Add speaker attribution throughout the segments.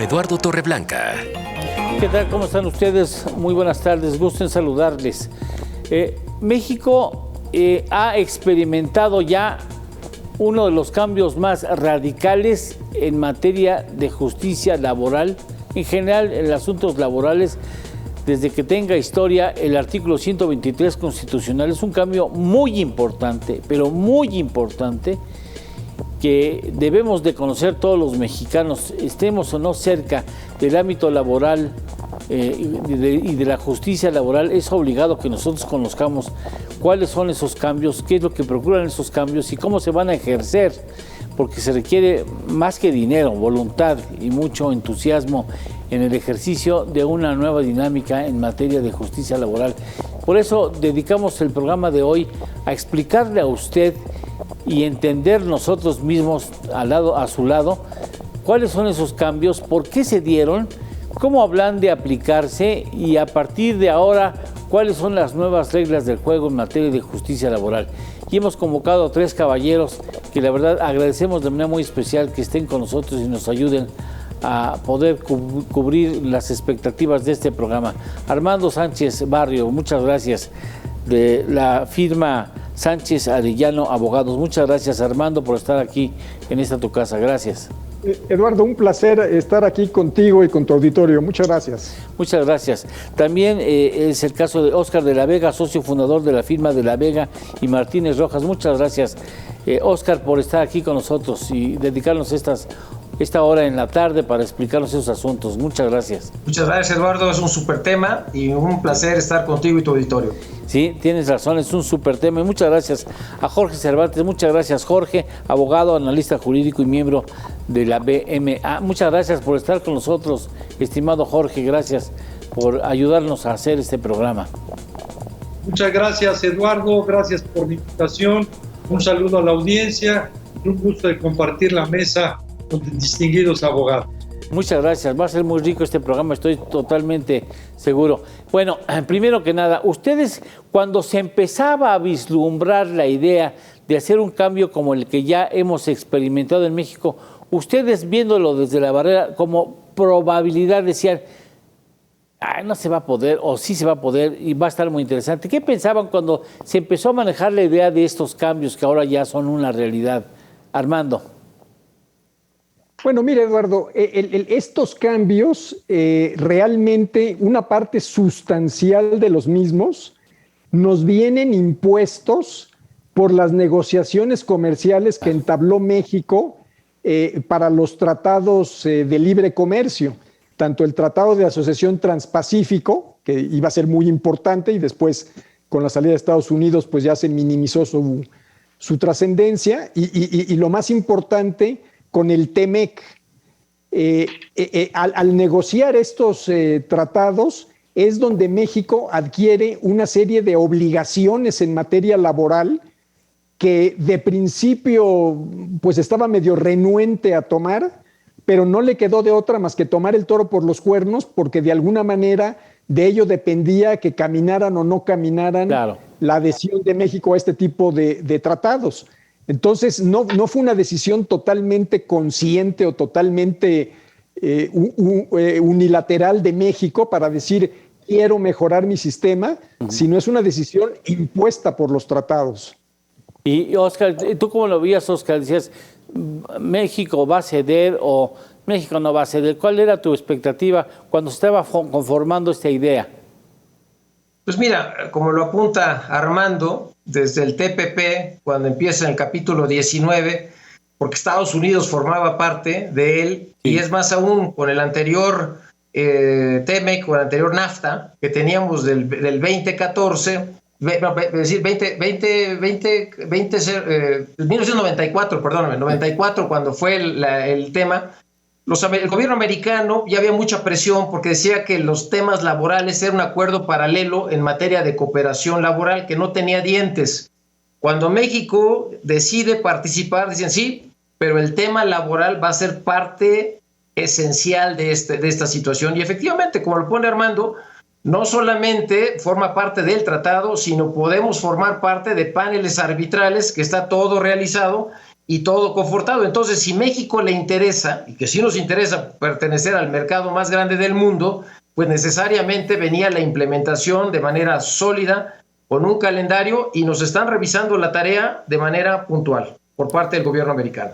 Speaker 1: Eduardo Torreblanca.
Speaker 2: ¿Qué tal? ¿Cómo están ustedes? Muy buenas tardes, gusto en saludarles. México ha experimentado ya uno de los cambios más radicales en materia de justicia laboral, en general en asuntos laborales, desde que tenga historia. El artículo 123 constitucional es un cambio muy importante, pero muy importante, que debemos de conocer todos los mexicanos, estemos o no cerca del ámbito laboral y de la justicia laboral. Es obligado que nosotros conozcamos cuáles son esos cambios, qué es lo que procuran esos cambios y cómo se van a ejercer, porque se requiere más que dinero, voluntad y mucho entusiasmo en el ejercicio de una nueva dinámica en materia de justicia laboral. Por eso dedicamos el programa de hoy a explicarle a usted y entender nosotros mismos a su lado cuáles son esos cambios, por qué se dieron, cómo hablan de aplicarse y a partir de ahora cuáles son las nuevas reglas del juego en materia de justicia laboral. Y hemos convocado a 3 caballeros que la verdad agradecemos de manera muy especial que estén con nosotros y nos ayuden a poder cubrir las expectativas de este programa. Armando Sánchez Barrio, muchas gracias, de la firma Sánchez Arellano Abogados. Muchas gracias, Armando, por estar aquí en esta tu casa. Gracias.
Speaker 3: Eduardo, un placer estar aquí contigo y con tu auditorio. Muchas gracias.
Speaker 2: Muchas gracias. También es el caso de Óscar de la Vega, socio fundador de la firma de la Vega y Martínez Rojas. Muchas gracias, Óscar, por estar aquí con nosotros y dedicarnos esta hora en la tarde para explicarnos esos asuntos. Muchas gracias.
Speaker 4: Muchas gracias, Eduardo. Es un súper tema y un placer estar contigo y tu auditorio.
Speaker 2: Sí, tienes razón, es un súper tema. Y muchas gracias a Jorge Cervantes. Muchas gracias, Jorge, abogado, analista jurídico y miembro de la BMA. Muchas gracias por estar con nosotros, estimado Jorge. Gracias por ayudarnos a hacer este programa.
Speaker 5: Muchas gracias, Eduardo. Gracias por la invitación. Un saludo a la audiencia. Un gusto de compartir la mesa con distinguidos abogados.
Speaker 2: Muchas gracias, va a ser muy rico este programa, estoy totalmente seguro. Bueno, primero que nada, ustedes cuando se empezaba a vislumbrar la idea de hacer un cambio como el que ya hemos experimentado en México, ustedes viéndolo desde la barrera como probabilidad decían, no se va a poder o sí se va a poder y va a estar muy interesante. ¿Qué pensaban cuando se empezó a manejar la idea de estos cambios que ahora ya son una realidad? Armando.
Speaker 3: Bueno, mira, Eduardo, estos cambios, realmente una parte sustancial de los mismos nos vienen impuestos por las negociaciones comerciales que entabló México para los tratados de libre comercio, tanto el Tratado de Asociación Transpacífico, que iba a ser muy importante y después con la salida de Estados Unidos pues ya se minimizó su trascendencia, y lo más importante, con el TEMEC. Al negociar estos tratados es donde México adquiere una serie de obligaciones en materia laboral que de principio pues estaba medio renuente a tomar, pero no le quedó de otra más que tomar el toro por los cuernos, porque de alguna manera de ello dependía que caminaran o no caminaran, claro, la adhesión de México a este tipo de tratados. Entonces, no fue una decisión totalmente consciente o totalmente unilateral de México para decir, quiero mejorar mi sistema, sino es una decisión impuesta por los tratados.
Speaker 2: Y, Óscar, ¿tú cómo lo veías, Óscar? Decías, ¿México va a ceder o México no va a ceder? ¿Cuál era tu expectativa cuando se estaba conformando esta idea?
Speaker 4: Pues mira, como lo apunta Armando, desde el TPP, cuando empieza en el capítulo 19, porque Estados Unidos formaba parte de él, sí, y es más aún con el anterior TEMEC, con el anterior NAFTA, que teníamos del 2014, es decir, 1994, perdóname, 94, cuando fue el tema. El gobierno americano ya había mucha presión porque decía que los temas laborales eran un acuerdo paralelo en materia de cooperación laboral que no tenía dientes. Cuando México decide participar, dicen sí, pero el tema laboral va a ser parte esencial de esta situación. Y efectivamente, como lo pone Armando, no solamente forma parte del tratado, sino podemos formar parte de paneles arbitrales, que está todo realizado, y todo confortado. Entonces, si México le interesa, y que sí nos interesa pertenecer al mercado más grande del mundo, pues necesariamente venía la implementación de manera sólida, con un calendario, y nos están revisando la tarea de manera puntual por parte del gobierno americano.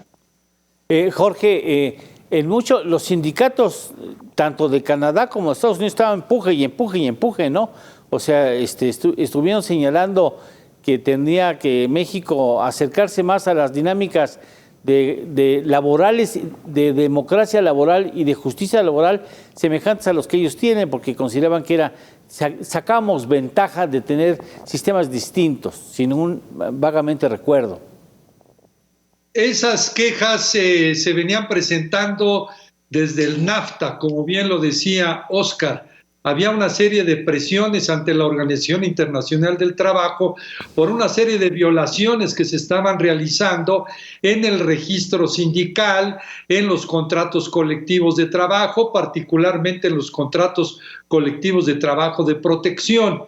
Speaker 2: Jorge, en los sindicatos, tanto de Canadá como de Estados Unidos, estaban empuje, ¿no? O sea, estuvieron señalando que tendría que México acercarse más a las dinámicas de laborales, de democracia laboral y de justicia laboral semejantes a los que ellos tienen, porque consideraban que sacamos ventaja de tener sistemas distintos, sin un vagamente recuerdo.
Speaker 5: Esas quejas se venían presentando desde el NAFTA, como bien lo decía Oscar. Había una serie de presiones ante la Organización Internacional del Trabajo por una serie de violaciones que se estaban realizando en el registro sindical, en los contratos colectivos de trabajo, particularmente en los contratos colectivos de trabajo de protección.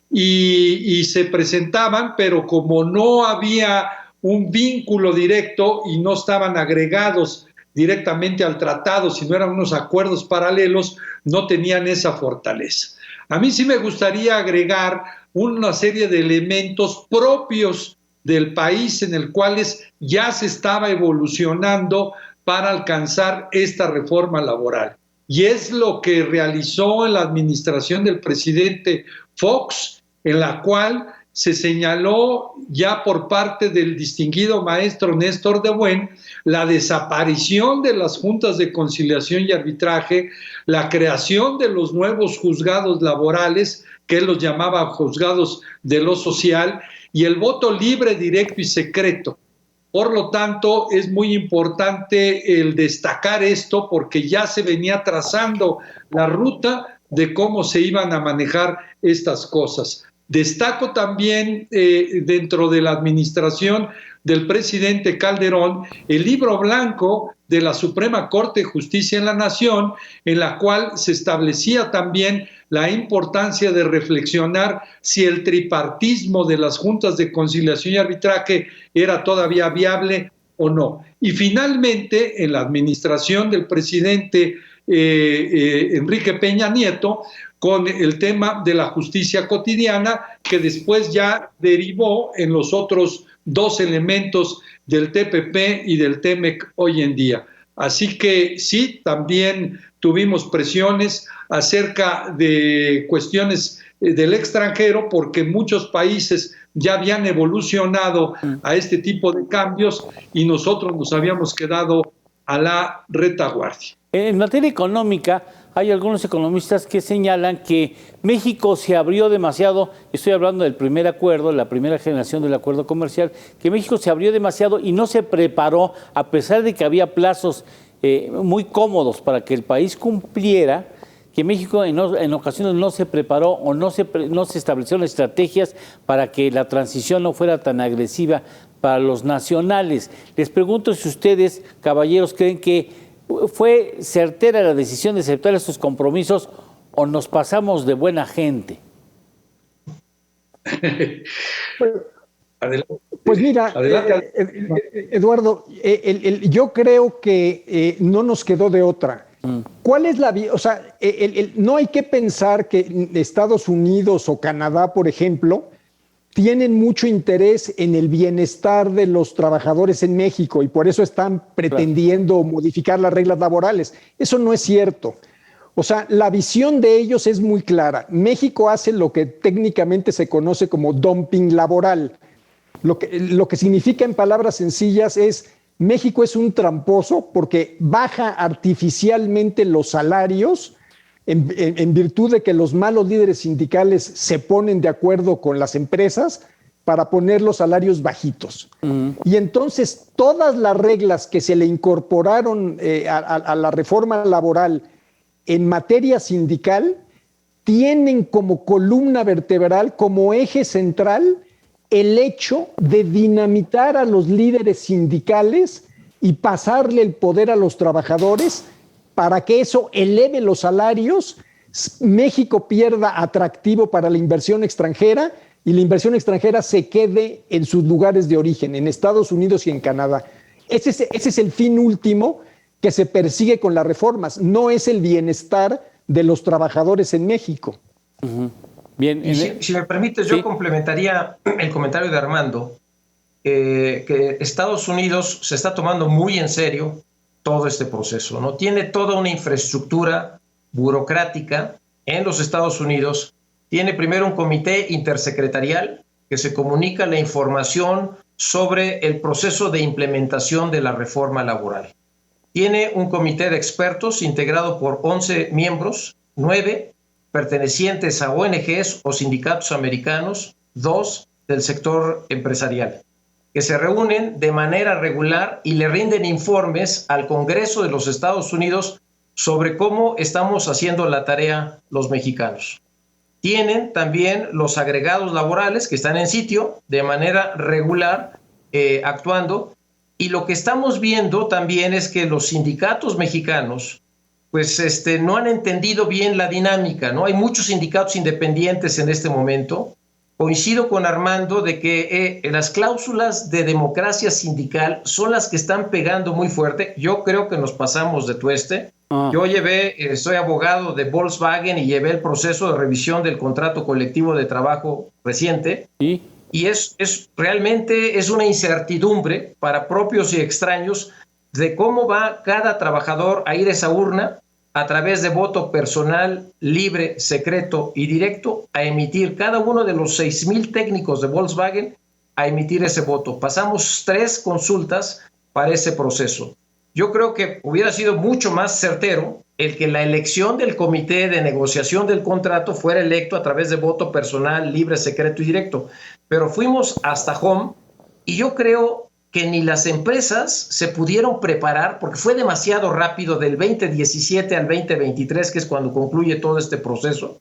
Speaker 5: Y se presentaban, pero como no había un vínculo directo y no estaban agregados directamente al tratado, sino eran unos acuerdos paralelos, no tenían esa fortaleza. A mí sí me gustaría agregar una serie de elementos propios del país en el cuales ya se estaba evolucionando para alcanzar esta reforma laboral. Y es lo que realizó en la administración del presidente Fox, en la cual se señaló ya por parte del distinguido maestro Néstor de Buen la desaparición de las juntas de conciliación y arbitraje, la creación de los nuevos juzgados laborales, que él los llamaba juzgados de lo social, y el voto libre, directo y secreto. Por lo tanto, es muy importante el destacar esto porque ya se venía trazando la ruta de cómo se iban a manejar estas cosas. Destaco también dentro de la administración del presidente Calderón el libro blanco de la Suprema Corte de Justicia en la Nación, en la cual se establecía también la importancia de reflexionar si el tripartismo de las juntas de conciliación y arbitraje era todavía viable o no. Y finalmente, en la administración del presidente Enrique Peña Nieto, con el tema de la justicia cotidiana, que después ya derivó en los otros dos elementos del TPP y del TEMEC hoy en día. Así que sí, también tuvimos presiones acerca de cuestiones del extranjero, porque muchos países ya habían evolucionado a este tipo de cambios y nosotros nos habíamos quedado a la retaguardia.
Speaker 2: En materia económica, hay algunos economistas que señalan que México se abrió demasiado, estoy hablando del primer acuerdo, la primera generación del acuerdo comercial, que México se abrió demasiado y no se preparó, a pesar de que había plazos muy cómodos para que el país cumpliera, que México en ocasiones no se preparó o no se establecieron estrategias para que la transición no fuera tan agresiva para los nacionales. Les pregunto si ustedes, caballeros, creen que ¿fue certera la decisión de aceptar estos compromisos o nos pasamos de buena gente?
Speaker 3: Pues mira, Eduardo, yo creo que no nos quedó de otra. ¿Cuál es o sea, no hay que pensar que Estados Unidos o Canadá, por ejemplo, tienen mucho interés en el bienestar de los trabajadores en México y por eso están pretendiendo modificar las reglas laborales. Eso no es cierto. O sea, la visión de ellos es muy clara. México hace lo que técnicamente se conoce como dumping laboral. Lo que significa en palabras sencillas es México es un tramposo porque baja artificialmente los salarios en virtud de que los malos líderes sindicales se ponen de acuerdo con las empresas para poner los salarios bajitos. Y entonces todas las reglas que se le incorporaron a la reforma laboral en materia sindical tienen como columna vertebral, como eje central, el hecho de dinamitar a los líderes sindicales y pasarle el poder a los trabajadores para que eso eleve los salarios, México pierda atractivo para la inversión extranjera y la inversión extranjera se quede en sus lugares de origen, en Estados Unidos y en Canadá. ese es el fin último que se persigue con las reformas, no es el bienestar de los trabajadores en México.
Speaker 2: Bien,
Speaker 4: si me permites, yo complementaría el comentario de Armando, que Estados Unidos se está tomando muy en serio todo este proceso, ¿no? Tiene toda una infraestructura burocrática en los Estados Unidos. Tiene primero un comité intersecretarial que se comunica la información sobre el proceso de implementación de la reforma laboral. Tiene un comité de expertos integrado por 11 miembros, 9 pertenecientes a ONGs o sindicatos americanos, 2 del sector empresarial, que se reúnen de manera regular y le rinden informes al Congreso de los Estados Unidos sobre cómo estamos haciendo la tarea los mexicanos. Tienen también los agregados laborales que están en sitio de manera regular actuando, y lo que estamos viendo también es que los sindicatos mexicanos pues no han entendido bien la dinámica, ¿no? Hay muchos sindicatos independientes en este momento. Coincido con Armando de que las cláusulas de democracia sindical son las que están pegando muy fuerte. Yo creo que nos pasamos de tueste. Yo soy abogado de Volkswagen y llevé el proceso de revisión del contrato colectivo de trabajo reciente. ¿Sí? Y realmente es una incertidumbre para propios y extraños de cómo va cada trabajador a ir a esa urna a través de voto personal, libre, secreto y directo, a emitir cada uno de los 6,000 técnicos de Volkswagen a emitir ese voto. Pasamos 3 consultas para ese proceso. Yo creo que hubiera sido mucho más certero el que la elección del comité de negociación del contrato fuera electo a través de voto personal, libre, secreto y directo. Pero fuimos hasta home y yo creo que ni las empresas se pudieron preparar porque fue demasiado rápido del 2017 al 2023, que es cuando concluye todo este proceso.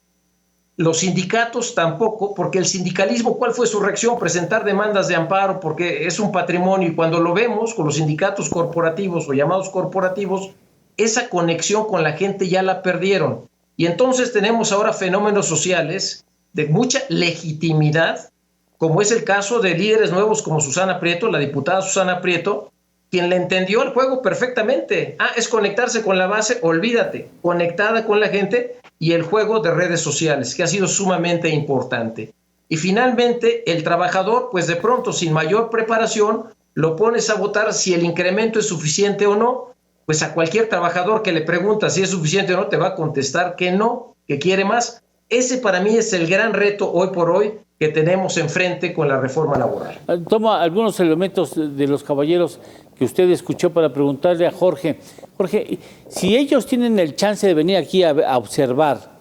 Speaker 4: Los sindicatos tampoco, porque el sindicalismo, ¿cuál fue su reacción? Presentar demandas de amparo porque es un patrimonio, y cuando lo vemos con los sindicatos corporativos o llamados corporativos, esa conexión con la gente ya la perdieron. Y entonces tenemos ahora fenómenos sociales de mucha legitimidad, como es el caso de líderes nuevos como Susana Prieto, la diputada Susana Prieto, quien le entendió el juego perfectamente. Es conectarse con la base, olvídate, conectada con la gente, y el juego de redes sociales, que ha sido sumamente importante. Y finalmente, el trabajador, pues de pronto, sin mayor preparación, lo pones a votar si el incremento es suficiente o no. Pues a cualquier trabajador que le pregunta si es suficiente o no, te va a contestar que no, que quiere más. Ese para mí es el gran reto hoy por hoy que tenemos enfrente con la reforma laboral.
Speaker 2: Tomo algunos elementos de los caballeros que usted escuchó para preguntarle a Jorge. Jorge, si ellos tienen el chance de venir aquí a observar,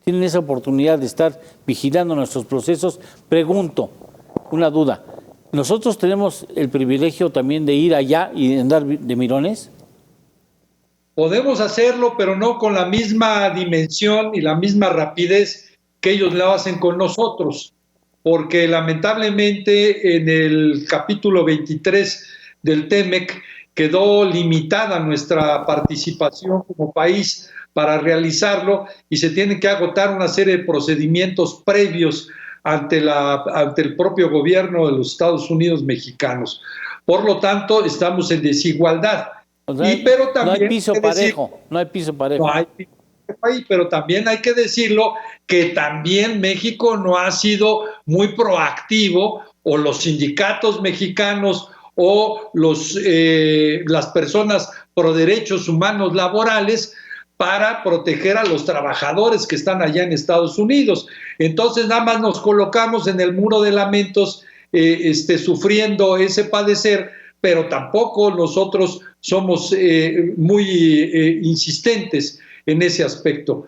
Speaker 2: tienen esa oportunidad de estar vigilando nuestros procesos, pregunto, una duda, ¿nosotros tenemos el privilegio también de ir allá y de andar de mirones?
Speaker 5: Podemos hacerlo, pero no con la misma dimensión y la misma rapidez que ellos lo hacen con nosotros, porque lamentablemente en el capítulo 23 del TEMEC quedó limitada nuestra participación como país para realizarlo y se tiene que agotar una serie de procedimientos previos ante el propio gobierno de los Estados Unidos mexicanos. Por lo tanto, estamos en desigualdad.
Speaker 2: O sea, pero también no hay piso parejo, no hay piso parejo.
Speaker 5: No hay piso parejo, pero también hay que decirlo que también México no ha sido muy proactivo, o los sindicatos mexicanos o las personas pro derechos humanos laborales, para proteger a los trabajadores que están allá en Estados Unidos. Entonces nada más nos colocamos en el muro de lamentos, sufriendo ese padecer, pero tampoco nosotros somos muy insistentes en ese aspecto.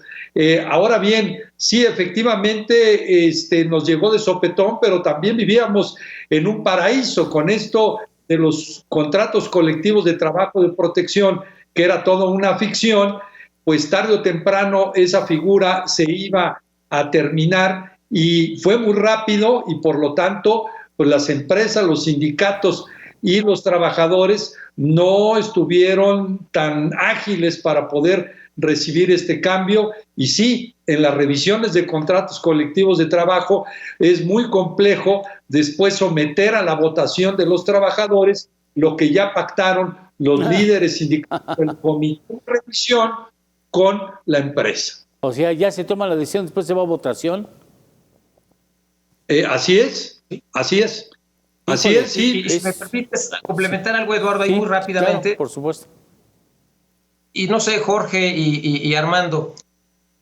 Speaker 5: Ahora bien, sí, efectivamente nos llegó de sopetón, pero también vivíamos en un paraíso con esto de los contratos colectivos de trabajo de protección, que era toda una ficción. Pues tarde o temprano esa figura se iba a terminar, y fue muy rápido, y por lo tanto pues las empresas, los sindicatos y los trabajadores no estuvieron tan ágiles para poder recibir este cambio. Y sí, en las revisiones de contratos colectivos de trabajo es muy complejo después someter a la votación de los trabajadores lo que ya pactaron los líderes sindicales del comité de revisión con la empresa.
Speaker 2: O sea, ya se toma la decisión, después se va a votación.
Speaker 5: Así es, así es. Así es, sí.
Speaker 4: Y si me permites complementar algo, Eduardo, ahí muy rápidamente.
Speaker 2: Claro, por supuesto.
Speaker 4: Y no sé, Jorge y Armando,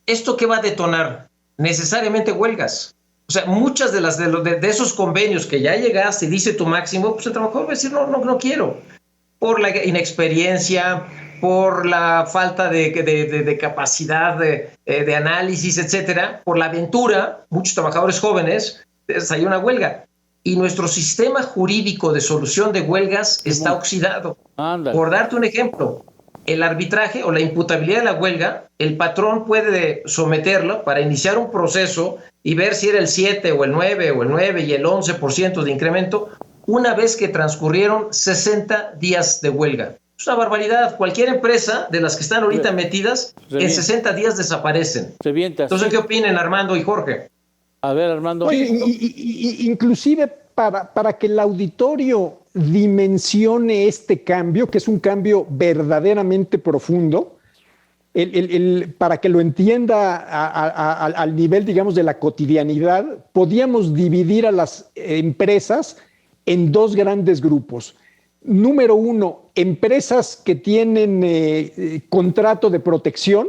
Speaker 4: ¿esto qué va a detonar? Necesariamente huelgas. O sea, muchas de esos convenios que ya llegaste y dice tu máximo, pues el trabajador va a decir, no quiero. Por la inexperiencia, por la falta de capacidad de análisis, etcétera, por la aventura, muchos trabajadores jóvenes, hay una huelga. Y nuestro sistema jurídico de solución de huelgas está oxidado.
Speaker 2: Ándale.
Speaker 4: Por darte un ejemplo, el arbitraje o la imputabilidad de la huelga, el patrón puede someterlo para iniciar un proceso y ver si era el 7 o el 9 o el 9 y el 11% de incremento una vez que transcurrieron 60 días de huelga. Es una barbaridad. Cualquier empresa de las que están ahorita metidas, en 60 días desaparecen. Entonces, ¿qué opinan Armando y Jorge?
Speaker 2: A ver, Armando.
Speaker 3: Oye, inclusive para que el auditorio dimensione este cambio, que es un cambio verdaderamente profundo, para que lo entienda al nivel, digamos, de la cotidianidad, podíamos dividir a las empresas en dos grandes grupos. Número uno, empresas que tienen contrato de protección,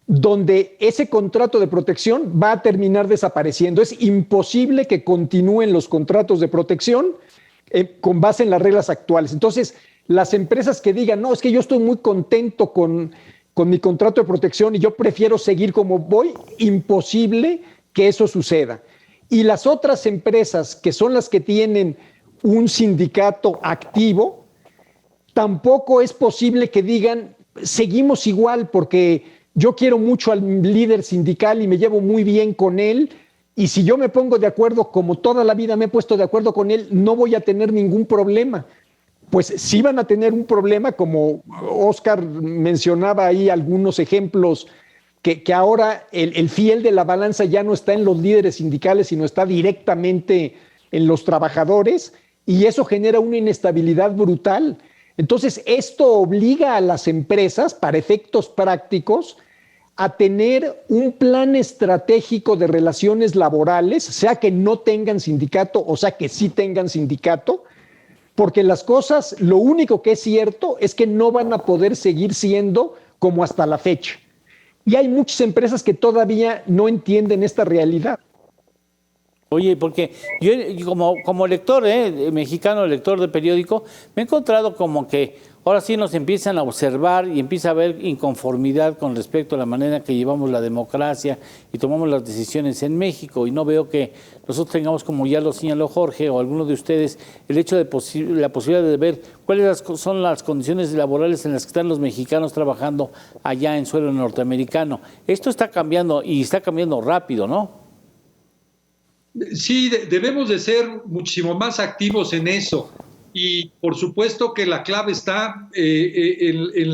Speaker 3: donde ese contrato de protección va a terminar desapareciendo. Es imposible que continúen los contratos de protección con base en las reglas actuales. Entonces, las empresas que digan, no, es que yo estoy muy contento con mi contrato de protección y yo prefiero seguir como voy, imposible que eso suceda. Y las otras empresas, que son las que tienen un sindicato activo, tampoco es posible que digan, seguimos igual porque yo quiero mucho al líder sindical y me llevo muy bien con él, y si yo me pongo de acuerdo, como toda la vida me he puesto de acuerdo con él, no voy a tener ningún problema. Pues sí van a tener un problema, como Oscar mencionaba ahí algunos ejemplos, que ahora el fiel de la balanza ya no está en los líderes sindicales, sino está directamente en los trabajadores, y eso genera una inestabilidad brutal. Entonces, esto obliga a las empresas, para efectos prácticos, a tener un plan estratégico de relaciones laborales, sea que no tengan sindicato o sea que sí tengan sindicato, porque las cosas, lo único que es cierto es que no van a poder seguir siendo como hasta la fecha. Y hay muchas empresas que todavía no entienden esta realidad.
Speaker 2: Oye, porque yo como lector mexicano, lector de periódico, me he encontrado como que ahora sí nos empiezan a observar y empieza a haber inconformidad con respecto a la manera que llevamos la democracia y tomamos las decisiones en México, y no veo que nosotros tengamos, como ya lo señaló Jorge o alguno de ustedes, el hecho de la posibilidad de ver cuáles son las condiciones laborales en las que están los mexicanos trabajando allá en suelo norteamericano. Esto está cambiando y está cambiando rápido, ¿no?
Speaker 5: Sí, debemos de ser muchísimo más activos en eso, y por supuesto que la clave está en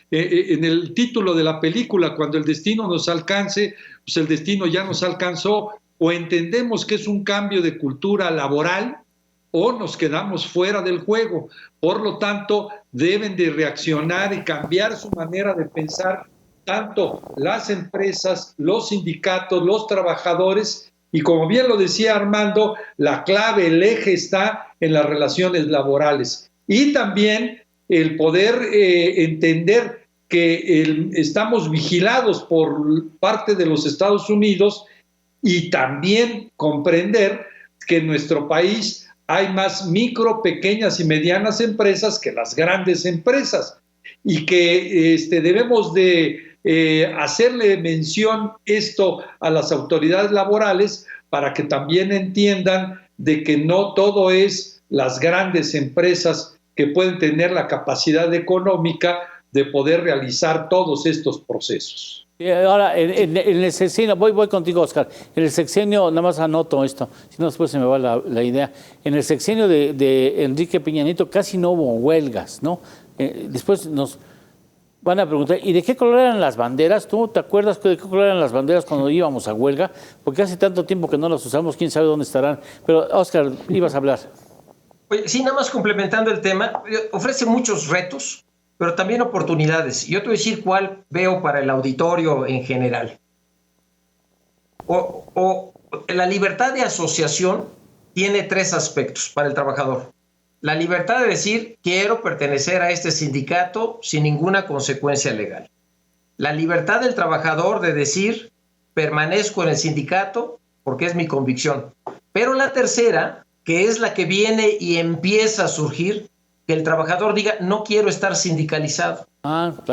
Speaker 5: el título de la película: cuando el destino nos alcance, pues el destino ya nos alcanzó. O entendemos que es un cambio de cultura laboral o nos quedamos fuera del juego. Por lo tanto, deben de reaccionar y cambiar su manera de pensar, tanto las empresas, los sindicatos, los trabajadores. Y como bien lo decía Armando, la clave, el eje está en las relaciones laborales. Y también el poder entender que estamos vigilados por parte de los Estados Unidos, y también comprender que en nuestro país hay más micro, pequeñas y medianas empresas que las grandes empresas, y que debemos de hacerle mención esto a las autoridades laborales, para que también entiendan de que no todo es las grandes empresas que pueden tener la capacidad económica de poder realizar todos estos procesos.
Speaker 2: Ahora, en el sexenio, voy contigo, Oscar. En el sexenio, nada más anoto esto, si no después se me va la idea. En el sexenio de Enrique Peña Nieto casi no hubo huelgas, ¿no? Después nos van a preguntar, ¿y de qué color eran las banderas? ¿Tú te acuerdas de qué color eran las banderas cuando íbamos a huelga? Porque hace tanto tiempo que no las usamos, quién sabe dónde estarán. Pero, Oscar, ibas a hablar.
Speaker 4: Oye, sí, nada más complementando el tema, ofrece muchos retos, pero también oportunidades. Yo te voy a decir cuál veo para el auditorio en general. La libertad de asociación tiene tres aspectos para el trabajador. La libertad de decir, quiero pertenecer a este sindicato sin ninguna consecuencia legal. La libertad del trabajador de decir, permanezco en el sindicato porque es mi convicción. Pero la tercera, que es la que viene y empieza a surgir, que el trabajador diga, no quiero estar sindicalizado.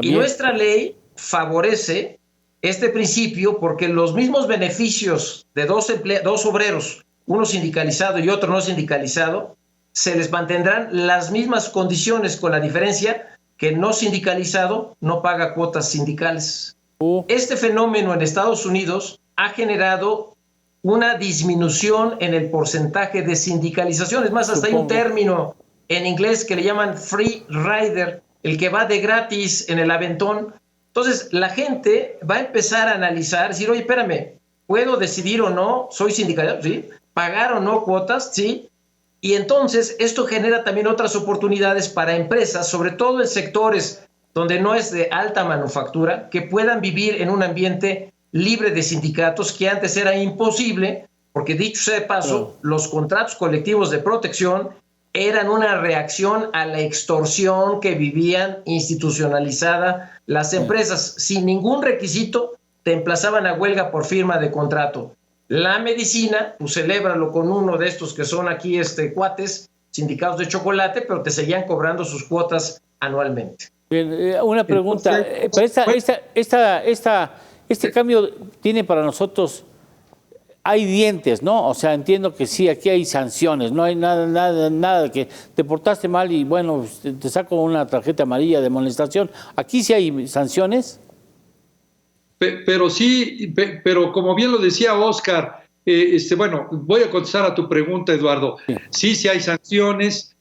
Speaker 4: Y nuestra ley favorece este principio porque los mismos beneficios de dos obreros, uno sindicalizado y otro no sindicalizado, se les mantendrán las mismas condiciones, con la diferencia que el no sindicalizado no paga cuotas sindicales. Este fenómeno en Estados Unidos ha generado una disminución en el porcentaje de sindicalización. Es más, hasta hay un término en inglés que le llaman free rider, el que va de gratis en el aventón. Entonces, la gente va a empezar a analizar, decir, oye, espérame, ¿puedo decidir o no? ¿Soy sindicalizado? Sí. ¿Pagar o no cuotas? Sí. Y entonces esto genera también otras oportunidades para empresas, sobre todo en sectores donde no es de alta manufactura, que puedan vivir en un ambiente libre de sindicatos, que antes era imposible, porque dicho sea de paso, los contratos colectivos de protección eran una reacción a la extorsión que vivían institucionalizada las empresas. Sin ningún requisito te emplazaban a huelga por firma de contrato. La medicina, pues celébralo con uno de estos que son aquí cuates, sindicatos de chocolate, pero te seguían cobrando sus cuotas anualmente.
Speaker 2: Bien, una pregunta. Este cambio tiene para nosotros, hay dientes, ¿no? O sea, entiendo que sí, aquí hay sanciones, no hay nada que te portaste mal y bueno, te saco una tarjeta amarilla de amonestación. ¿Aquí sí hay sanciones?
Speaker 5: Pero sí, pero como bien lo decía Oscar, bueno, voy a contestar a tu pregunta, Eduardo. Sí hay sanciones,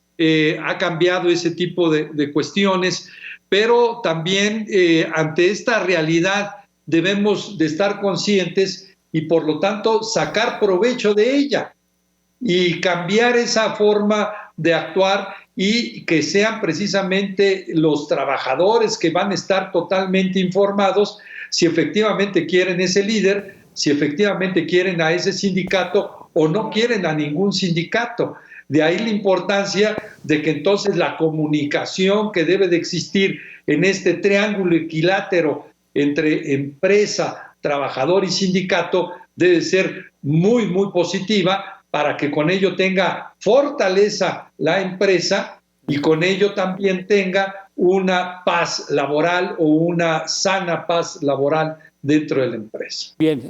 Speaker 5: ha cambiado ese tipo de cuestiones, pero también ante esta realidad debemos de estar conscientes y por lo tanto sacar provecho de ella y cambiar esa forma de actuar y que sean precisamente los trabajadores que van a estar totalmente informados si efectivamente quieren ese líder, si efectivamente quieren a ese sindicato o no quieren a ningún sindicato. De ahí la importancia de que entonces la comunicación que debe de existir en este triángulo equilátero entre empresa, trabajador y sindicato debe ser muy, muy positiva para que con ello tenga fortaleza la empresa y con ello también tenga una paz laboral o una sana paz laboral dentro de la empresa.
Speaker 2: Bien,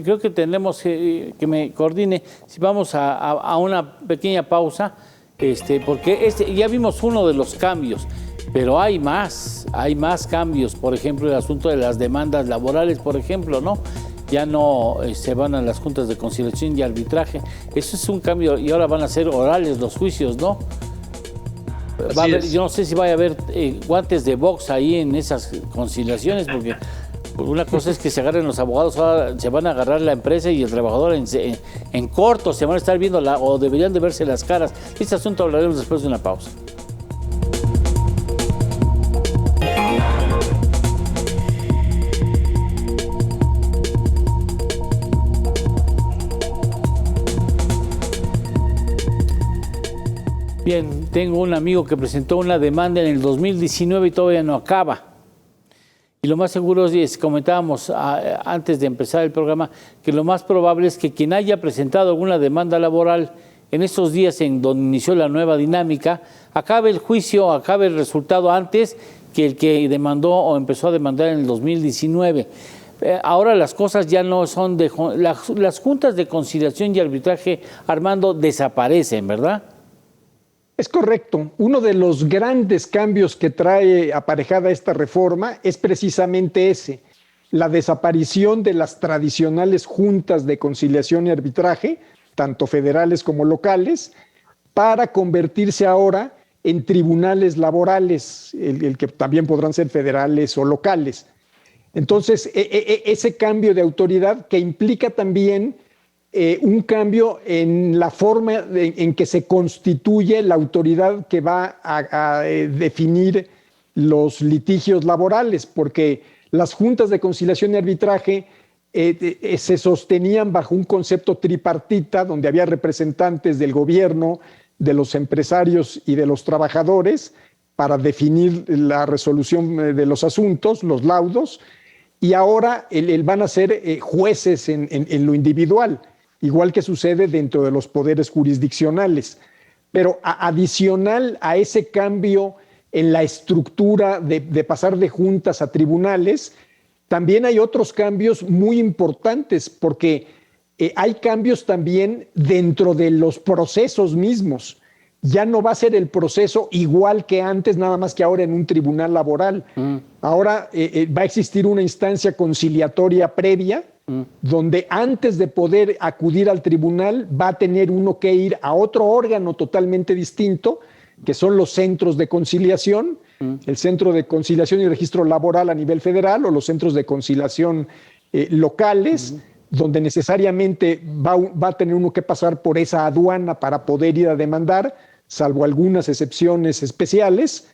Speaker 2: creo que tenemos que me coordine. Si vamos a una pequeña pausa, porque ya vimos uno de los cambios, pero hay más cambios. Por ejemplo, el asunto de las demandas laborales, por ejemplo, ¿no? Ya no se van a las juntas de conciliación y arbitraje. Eso es un cambio y ahora van a ser orales los juicios, ¿no? Yo no sé si va a haber guantes de box ahí en esas conciliaciones, porque una cosa es que se agarren los abogados, ahora se van a agarrar la empresa y el trabajador en corto, se van a estar viendo o deberían de verse las caras. Este asunto hablaremos después de una pausa. Bien, tengo un amigo que presentó una demanda en el 2019 y todavía no acaba. Y lo más seguro es, comentábamos antes de empezar el programa, que lo más probable es que quien haya presentado alguna demanda laboral en estos días en donde inició la nueva dinámica, acabe el juicio, acabe el resultado antes que el que demandó o empezó a demandar en el 2019. Ahora las cosas ya no son de... Las juntas de conciliación y arbitraje, Armando, desaparecen, ¿verdad?
Speaker 3: Es correcto. Uno de los grandes cambios que trae aparejada esta reforma es precisamente ese, la desaparición de las tradicionales juntas de conciliación y arbitraje, tanto federales como locales, para convertirse ahora en tribunales laborales, el que también podrán ser federales o locales. Entonces, ese cambio de autoridad que implica también un cambio en la forma en que se constituye la autoridad que va a definir los litigios laborales, porque las juntas de conciliación y arbitraje se sostenían bajo un concepto tripartita, donde había representantes del gobierno, de los empresarios y de los trabajadores para definir la resolución de los asuntos, los laudos, y ahora van a ser jueces en lo individual, igual que sucede dentro de los poderes jurisdiccionales. Pero adicional a ese cambio en la estructura de pasar de juntas a tribunales, también hay otros cambios muy importantes, porque hay cambios también dentro de los procesos mismos. Ya no va a ser el proceso igual que antes, nada más que ahora en un tribunal laboral. Ahora va a existir una instancia conciliatoria previa, donde antes de poder acudir al tribunal va a tener uno que ir a otro órgano totalmente distinto, que son los centros de conciliación, el Centro de Conciliación y Registro Laboral a nivel federal o los centros de conciliación locales, donde necesariamente va a tener uno que pasar por esa aduana para poder ir a demandar, salvo algunas excepciones especiales,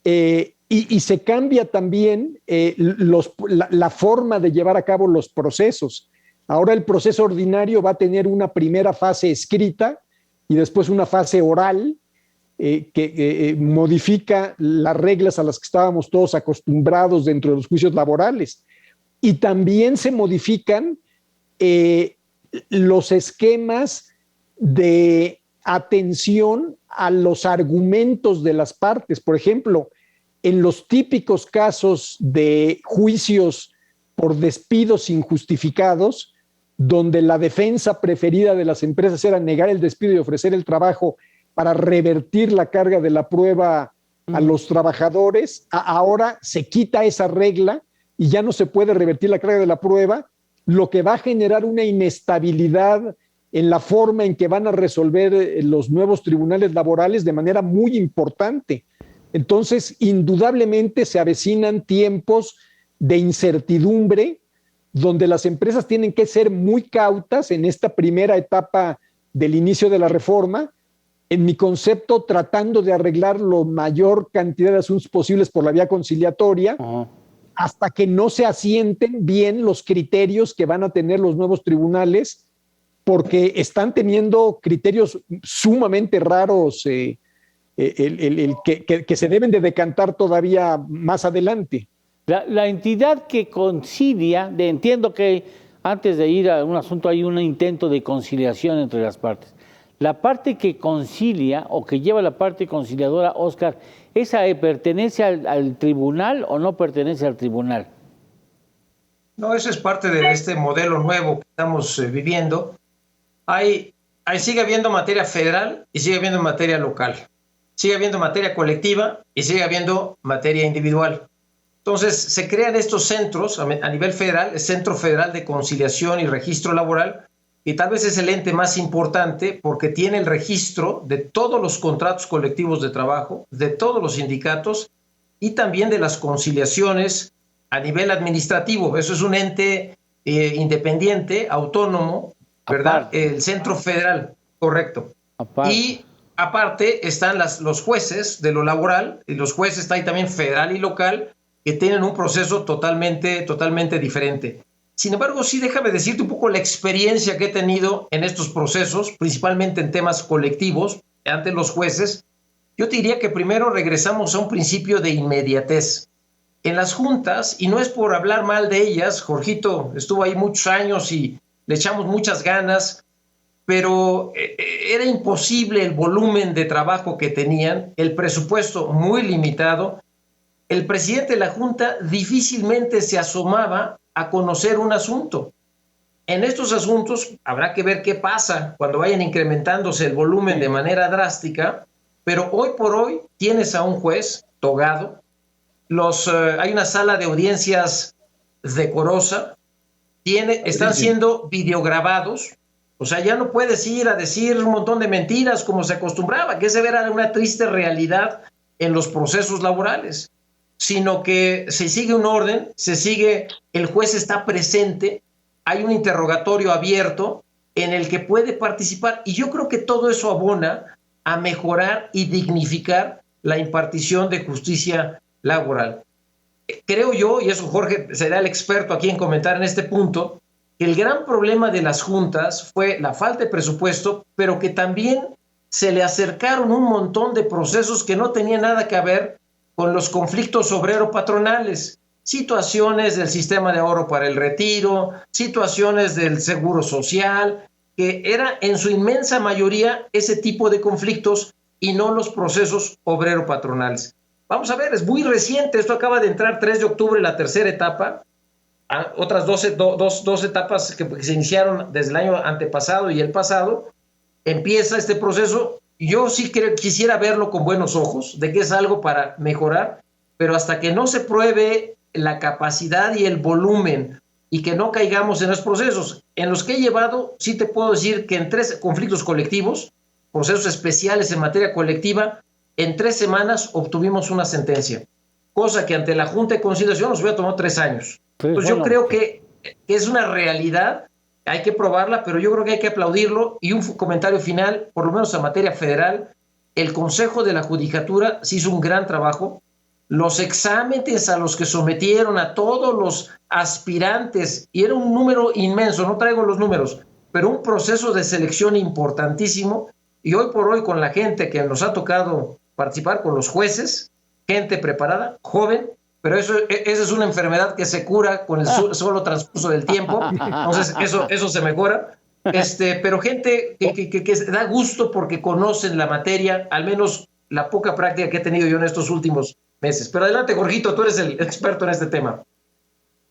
Speaker 3: y se cambia también la forma de llevar a cabo los procesos. Ahora el proceso ordinario va a tener una primera fase escrita y después una fase oral que modifica las reglas a las que estábamos todos acostumbrados dentro de los juicios laborales. Y también se modifican los esquemas de atención a los argumentos de las partes. Por ejemplo, en los típicos casos de juicios por despidos injustificados, donde la defensa preferida de las empresas era negar el despido y ofrecer el trabajo para revertir la carga de la prueba a los trabajadores, ahora se quita esa regla y ya no se puede revertir la carga de la prueba, lo que va a generar una inestabilidad en la forma en que van a resolver los nuevos tribunales laborales de manera muy importante. Entonces, indudablemente se avecinan tiempos de incertidumbre donde las empresas tienen que ser muy cautas en esta primera etapa del inicio de la reforma, en mi concepto, tratando de arreglar la mayor cantidad de asuntos posibles por la vía conciliatoria, hasta que no se asienten bien los criterios que van a tener los nuevos tribunales, porque están teniendo criterios sumamente raros que se deben de decantar todavía más adelante.
Speaker 2: La entidad que concilia, entiendo que antes de ir a un asunto hay un intento de conciliación entre las partes. La parte que concilia o que lleva la parte conciliadora, Óscar, ¿esa pertenece al tribunal o no pertenece al tribunal?
Speaker 4: No, eso es parte de este modelo nuevo que estamos viviendo. Ahí sigue habiendo materia federal y sigue habiendo materia local. Sigue habiendo materia colectiva y sigue habiendo materia individual. Entonces, se crean estos centros a nivel federal, el Centro Federal de Conciliación y Registro Laboral, y tal vez es el ente más importante porque tiene el registro de todos los contratos colectivos de trabajo, de todos los sindicatos y también de las conciliaciones a nivel administrativo. Eso es un ente independiente, autónomo, ¿verdad? Aparte. El Centro Federal, correcto. Aparte. Y aparte están los jueces de lo laboral, y los jueces está ahí también federal y local, que tienen un proceso totalmente diferente. Sin embargo, sí, déjame decirte un poco la experiencia que he tenido en estos procesos, principalmente en temas colectivos, ante los jueces. Yo te diría que primero regresamos a un principio de inmediatez. En las juntas, y no es por hablar mal de ellas, Jorgito estuvo ahí muchos años y le echamos muchas ganas, pero era imposible el volumen de trabajo que tenían, el presupuesto muy limitado. El presidente de la Junta difícilmente se asomaba a conocer un asunto. En estos asuntos habrá que ver qué pasa cuando vayan incrementándose el volumen de manera drástica, pero hoy por hoy tienes a un juez togado, hay una sala de audiencias decorosa, están siendo videograbados, o sea, ya no puedes ir a decir un montón de mentiras como se acostumbraba, que esa era una triste realidad en los procesos laborales, sino que se sigue un orden, el juez está presente, hay un interrogatorio abierto, en el que puede participar. Y yo creo que todo eso abona a mejorar y dignificar la impartición de justicia laboral. Creo yo, y eso Jorge será el experto aquí en comentar en este punto, que el gran problema de las juntas fue la falta de presupuesto, pero que también se le acercaron un montón de procesos que no tenían nada que ver con los conflictos obrero-patronales. Situaciones del sistema de ahorro para el retiro, situaciones del seguro social, que era en su inmensa mayoría ese tipo de conflictos y no los procesos obrero-patronales. Vamos a ver, es muy reciente, esto acaba de entrar 3 de octubre, la tercera etapa, otras dos etapas que se iniciaron desde el año antepasado y el pasado, empieza este proceso. Yo sí quisiera verlo con buenos ojos, de que es algo para mejorar, pero hasta que no se pruebe la capacidad y el volumen y que no caigamos en los procesos en los que he llevado, sí te puedo decir que en 3 conflictos colectivos, procesos especiales en materia colectiva, en 3 semanas obtuvimos una sentencia, cosa que ante la Junta de Conciliación nos hubiera tomado 3 años. Entonces yo creo que es una realidad, hay que probarla, pero yo creo que hay que aplaudirlo. Y un comentario final, por lo menos en materia federal, el Consejo de la Judicatura sí hizo un gran trabajo. Los exámenes a los que sometieron a todos los aspirantes, y era un número inmenso, no traigo los números, pero un proceso de selección importantísimo. Y hoy por hoy, con la gente que nos ha tocado participar, con los jueces, gente preparada, joven, pero esa es una enfermedad que se cura con el solo transcurso del tiempo, entonces eso se mejora. Pero gente que da gusto porque conocen la materia, al menos la poca práctica que he tenido yo en estos últimos meses. Pero adelante, Jorgito, tú eres el experto en este tema.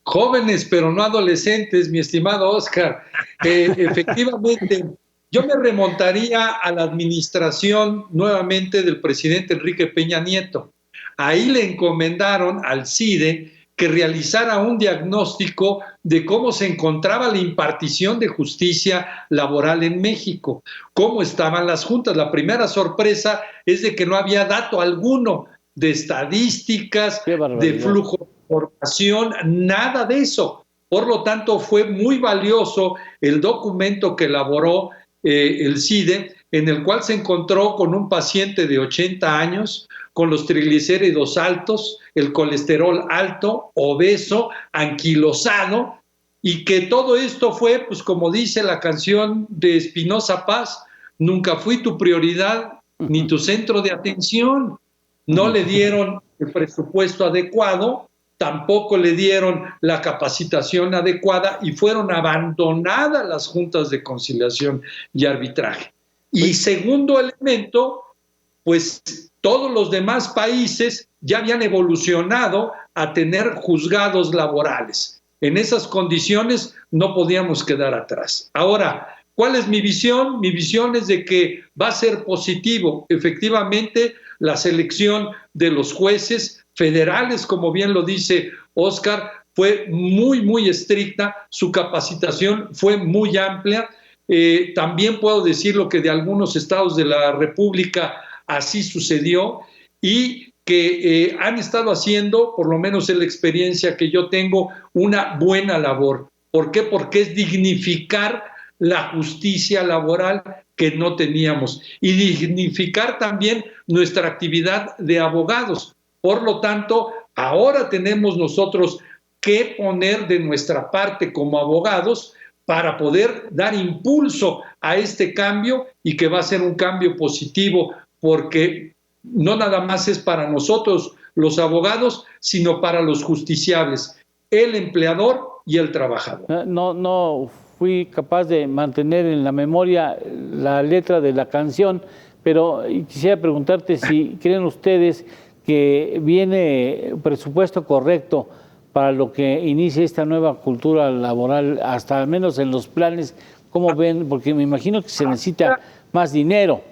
Speaker 5: Jóvenes, pero no adolescentes, mi estimado Oscar. Efectivamente, yo me remontaría a la administración nuevamente del presidente Enrique Peña Nieto. Ahí le encomendaron al CIDE que realizara un diagnóstico de cómo se encontraba la impartición de justicia laboral en México, cómo estaban las juntas. La primera sorpresa es de que no había dato alguno de estadísticas, de flujo de información, nada de eso. Por lo tanto, fue muy valioso el documento que elaboró el CIDE, en el cual se encontró con un paciente de 80 años, con los triglicéridos altos, el colesterol alto, obeso, anquilosado, y que todo esto fue, pues como dice la canción de Espinoza Paz, nunca fui tu prioridad ni tu centro de atención. No le dieron el presupuesto adecuado, tampoco le dieron la capacitación adecuada y fueron abandonadas las juntas de conciliación y arbitraje. Y segundo elemento, pues todos los demás países ya habían evolucionado a tener juzgados laborales. En esas condiciones no podíamos quedar atrás. Ahora, ¿cuál es mi visión? Mi visión es de que va a ser positivo, efectivamente, la selección de los jueces federales, como bien lo dice Oscar, fue muy, muy estricta, su capacitación fue muy amplia. También puedo decir lo que de algunos estados de la República así sucedió y que han estado haciendo, por lo menos en la experiencia que yo tengo, una buena labor. ¿Por qué? Porque es dignificar la justicia laboral que no teníamos y dignificar también nuestra actividad de abogados. Por lo tanto, ahora tenemos nosotros que poner de nuestra parte como abogados para poder dar impulso a este cambio y que va a ser un cambio positivo, porque no nada más es para nosotros los abogados, sino para los justiciables, el empleador y el trabajador.
Speaker 2: No fui capaz de mantener en la memoria la letra de la canción, pero quisiera preguntarte si creen ustedes que viene presupuesto correcto para lo que inicie esta nueva cultura laboral, hasta al menos en los planes. ¿Cómo ven? Porque me imagino que se necesita más dinero.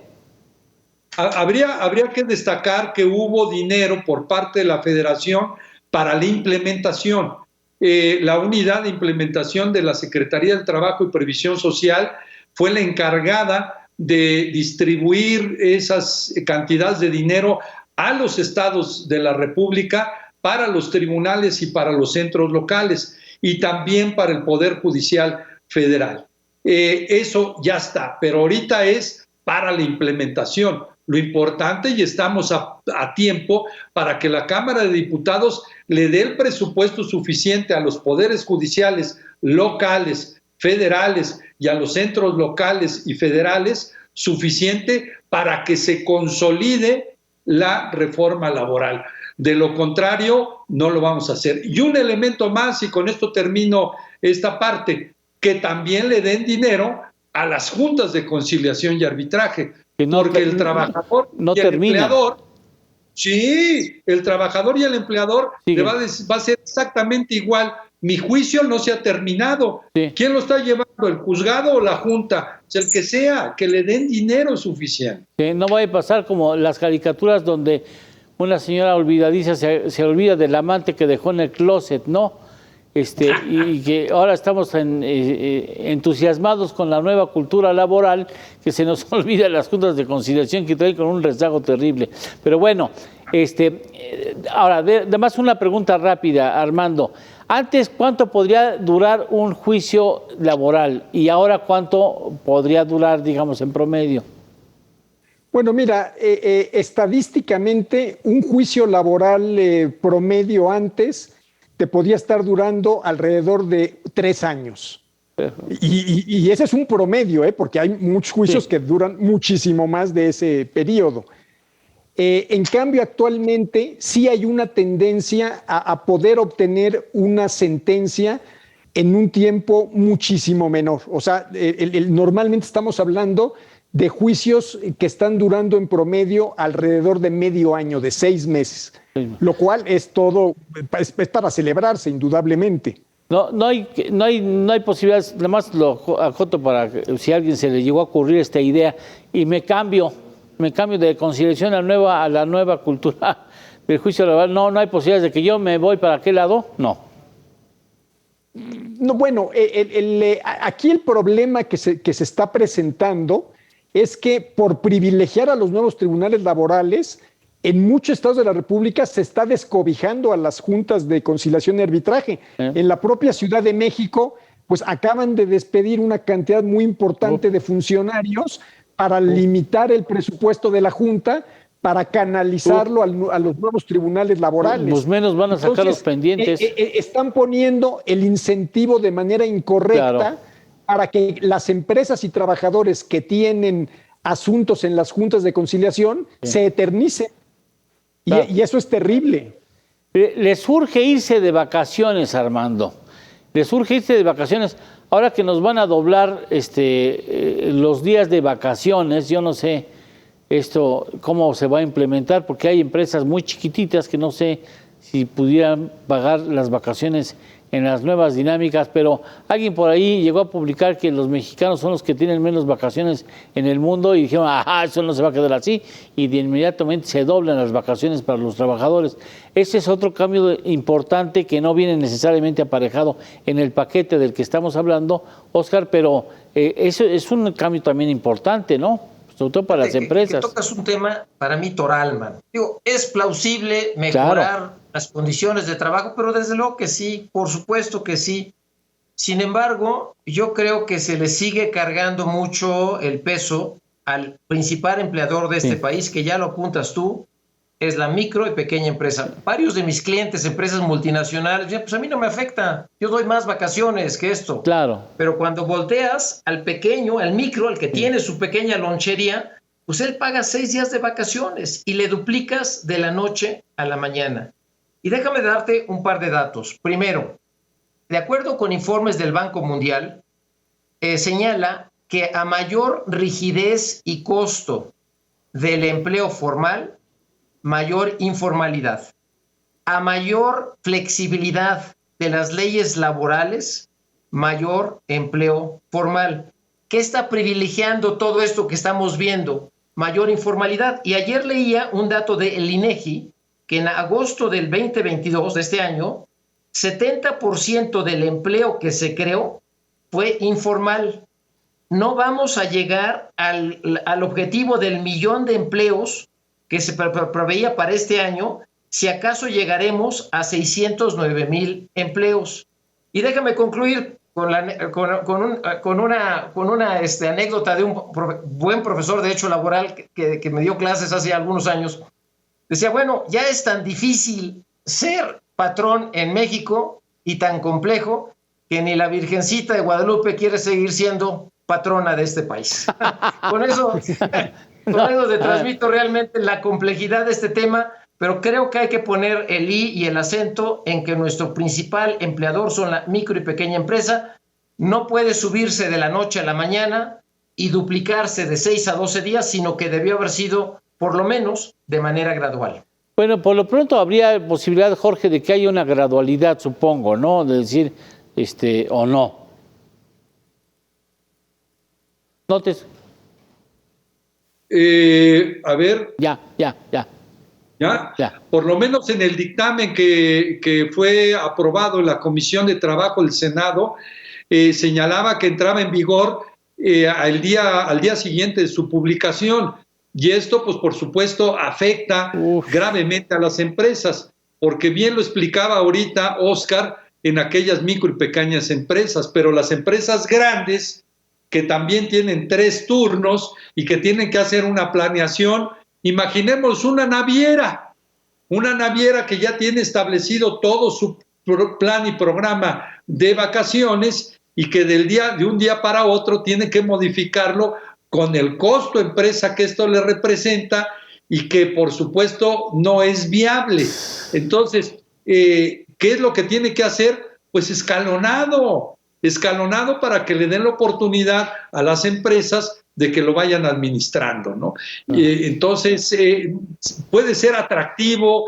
Speaker 5: Habría que destacar que hubo dinero por parte de la Federación para la implementación. La unidad de implementación de la Secretaría del Trabajo y Previsión Social fue la encargada de distribuir esas cantidades de dinero a los estados de la República, para los tribunales y para los centros locales, y también para el Poder Judicial Federal. eso ya está, pero ahorita es para la implementación. Lo importante, y estamos a tiempo para que la Cámara de Diputados le dé el presupuesto suficiente a los poderes judiciales locales, federales y a los centros locales y federales, suficiente para que se consolide la reforma laboral. De lo contrario, no lo vamos a hacer. Y un elemento más, y con esto termino esta parte, que también le den dinero a las juntas de conciliación y arbitraje, porque el trabajador y el empleador, sí, el trabajador y el empleador le va a ser exactamente igual. Mi juicio no se ha terminado. Sí. ¿Quién lo está llevando? ¿El juzgado o la junta? O sea, el que sea, que le den dinero suficiente.
Speaker 2: Sí, no vaya a pasar como las caricaturas donde una señora olvidadiza se olvida del amante que dejó en el closet, ¿no? Y que ahora estamos entusiasmados con la nueva cultura laboral, que se nos olvida las juntas de conciliación que traen con un rezago terrible. Pero bueno, ahora, además una pregunta rápida, Armando. Antes, ¿cuánto podría durar un juicio laboral? Y ahora, ¿cuánto podría durar, digamos, en promedio?
Speaker 3: Bueno, mira, estadísticamente, un juicio laboral promedio antes te podía estar durando alrededor de 3 años. Y ese es un promedio, porque hay muchos juicios que duran muchísimo más de ese periodo. En cambio, actualmente sí hay una tendencia a poder obtener una sentencia en un tiempo muchísimo menor. O sea, normalmente estamos hablando de juicios que están durando en promedio alrededor de medio año, de 6 meses. Lo cual es para celebrarse, indudablemente.
Speaker 2: No hay posibilidades, nada más lo acoto para que, si a alguien se le llegó a ocurrir esta idea, y me cambio de conciliación a la nueva cultura del juicio laboral. No hay posibilidades de que yo me voy para qué lado, no.
Speaker 3: No, bueno, aquí el problema que se está presentando es que por privilegiar a los nuevos tribunales laborales, en muchos estados de la República se está descobijando a las juntas de conciliación y arbitraje. En la propia Ciudad de México, pues acaban de despedir una cantidad muy importante de funcionarios para limitar el presupuesto de la Junta, para canalizarlo a los nuevos tribunales laborales.
Speaker 2: Pues menos van a sacar. Entonces, los pendientes.
Speaker 3: Están poniendo el incentivo de manera incorrecta para que las empresas y trabajadores que tienen asuntos en las juntas de conciliación se eternicen. Y eso es terrible.
Speaker 2: Les urge irse de vacaciones, Armando. Les urge irse de vacaciones. Ahora que nos van a doblar los días de vacaciones, yo no sé esto cómo se va a implementar, porque hay empresas muy chiquititas que no sé si pudieran pagar las vacaciones en las nuevas dinámicas, pero alguien por ahí llegó a publicar que los mexicanos son los que tienen menos vacaciones en el mundo y dijeron, eso no se va a quedar así, y de inmediatamente se doblan las vacaciones para los trabajadores. Ese es otro cambio importante que no viene necesariamente aparejado en el paquete del que estamos hablando, Óscar, pero eso es un cambio también importante, ¿no? Sobre todo para las empresas.
Speaker 4: Que tocas un tema para mí toral, man. Digo, es plausible mejorar las condiciones de trabajo, pero desde luego que sí, por supuesto que sí. Sin embargo, yo creo que se le sigue cargando mucho el peso al principal empleador de este país, que ya lo apuntas tú, es la micro y pequeña empresa. Varios de mis clientes, empresas multinacionales, pues a mí no me afecta, yo doy más vacaciones que esto.
Speaker 2: Claro.
Speaker 4: Pero cuando volteas al pequeño, al micro, al que tiene su pequeña lonchería, pues él paga 6 días de vacaciones y le duplicas de la noche a la mañana. Y déjame darte un par de datos. Primero, de acuerdo con informes del Banco Mundial, señala que a mayor rigidez y costo del empleo formal, mayor informalidad. A mayor flexibilidad de las leyes laborales, mayor empleo formal. ¿Qué está privilegiando todo esto que estamos viendo? Mayor informalidad. Y ayer leía un dato del INEGI, que en agosto del 2022, de este año, 70% del empleo que se creó fue informal. No vamos a llegar al objetivo del 1,000,000 de empleos que se preveía para este año, si acaso llegaremos a 609,000 empleos. Y déjame concluir, una anécdota de un buen profesor de Derecho Laboral que me dio clases hace algunos años. Decía, bueno, ya es tan difícil ser patrón en México y tan complejo que ni la Virgencita de Guadalupe quiere seguir siendo patrona de este país. Con eso te transmito realmente la complejidad de este tema, pero creo que hay que poner el i y el acento en que nuestro principal empleador son la micro y pequeña empresa. No puede subirse de la noche a la mañana y duplicarse de 6 a 12 días, sino que debió haber sido por lo menos de manera gradual.
Speaker 2: Bueno, por lo pronto habría posibilidad, Jorge, de que haya una gradualidad, supongo, ¿no? De decir, o no. ¿Notes?
Speaker 5: A ver.
Speaker 2: Ya.
Speaker 5: ¿Ya? Por lo menos en el dictamen que fue aprobado en la Comisión de Trabajo del Senado, señalaba que entraba en vigor al día siguiente de su publicación. Y esto, pues por supuesto, afecta gravemente a las empresas, porque bien lo explicaba ahorita Óscar en aquellas micro y pequeñas empresas, pero las empresas grandes, que también tienen 3 turnos y que tienen que hacer una planeación. Imaginemos una naviera que ya tiene establecido todo su plan y programa de vacaciones y que de un día para otro tiene que modificarlo con el costo empresa que esto le representa y que por supuesto no es viable. Entonces, ¿qué es lo que tiene que hacer? Pues escalonado para que le den la oportunidad a las empresas de que lo vayan administrando, ¿no? Entonces, puede ser atractivo,